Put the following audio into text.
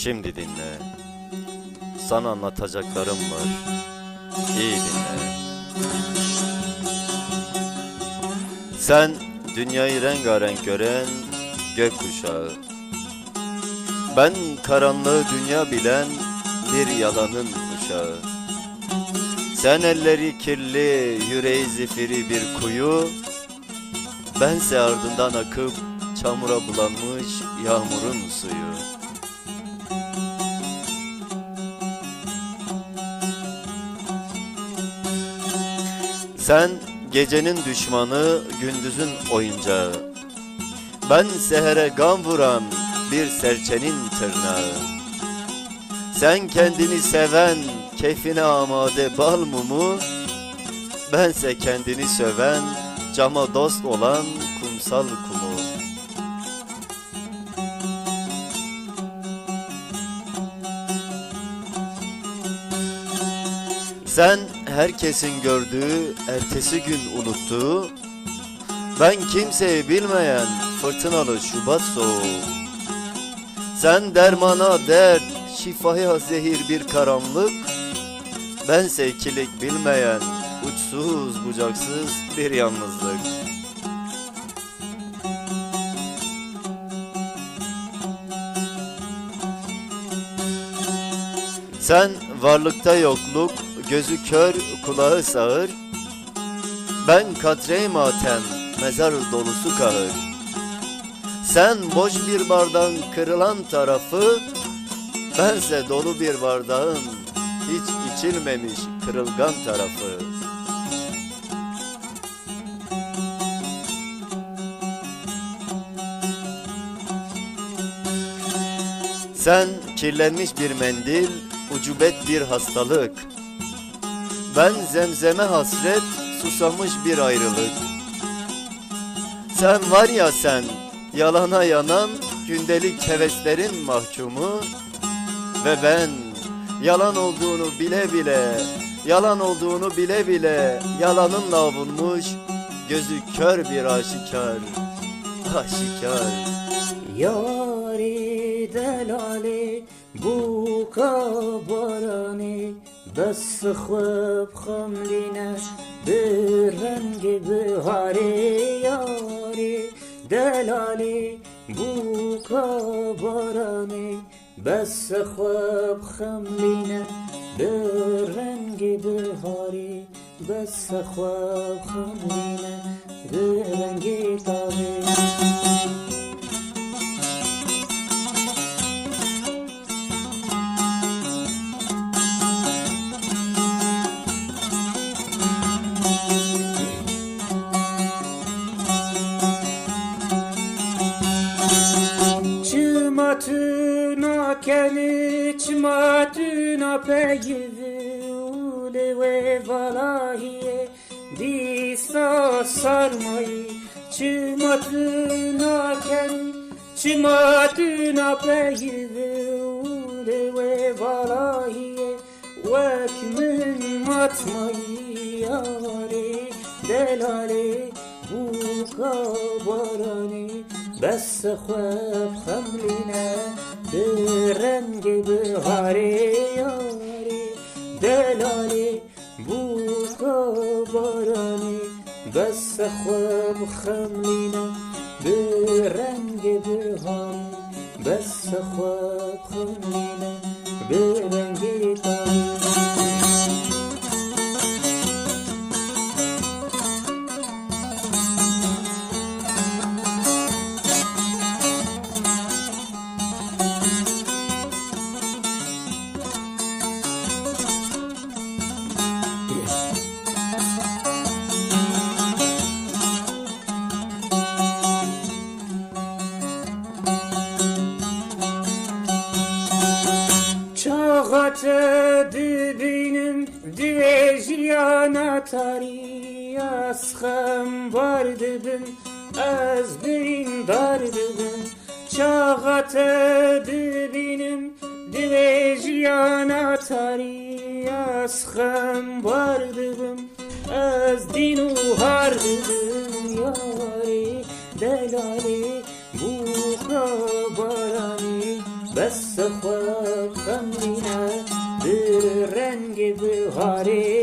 Şimdi dinle, sana anlatacaklarım var. İyi dinle. Sen dünyayı rengarenk gören gökkuşağı. Ben karanlığı dünya bilen bir yalanın uşağı. Sen elleri kirli, yüreği zifiri bir kuyu. Bense ardından akıp çamura bulanmış yağmurun suyu. Sen gecenin düşmanı, gündüzün oyuncağı. Ben sehere gam vuran bir serçenin tırnağı. Sen kendini seven, keyfine amade bal mumu. Bense kendini söven, cama dost olan kumsal kumu. Sen herkesin gördüğü, ertesi gün unuttuğu, ben kimseyi bilmeyen fırtınalı Şubat soğuğu. Sen dermana dert, şifaya zehir bir karanlık, bense ikilik bilmeyen uçsuz bucaksız bir yalnızlık. Sen varlıkta yokluk, gözü kör, kulağı sağır. Ben katre-i matem, mezar dolusu kahır. Sen boş bir bardağın kırılan tarafı, bense dolu bir bardağın hiç içilmemiş kırılgan tarafı. Sen kirlenmiş bir mendil, ucubet bir hastalık. Ben zemzeme hasret, susamış bir ayrılık. Sen var ya sen, yalana yanan gündelik heveslerin mahkumu. Ve ben yalan olduğunu bile bile, yalan olduğunu bile bile yalanınla avunmuş, gözü kör bir aşikar, aşikar. Yari delali bu kabarani bes خوب خملینه به رنگ بهاری یاری دلالی بو کابارانی بس خوب خملینه به رنگ بهاری بس خوب خملینه به رنگ تابی Çmatuna keli çmatuna peyvule ve valahiye disa sarmayı çmatuna keli çmatuna peyvule ve valahiye ve kimin matmayı yari delali bu kabarani بس خواب خملنا برنگ بهاری یاری دلالی بوکا بارانی بس خواب خملنا برنگ بهاری بس خواب خملنا برنگ تاری Çağatı dibinin diyejiyana tari asxam var dibim az bin dar dibim Çağatı dibinin diyejiyana tari asxam var dibim az dinu har dibim yari delali bu kabarani بس خواب خمرینه به رنگ بهاری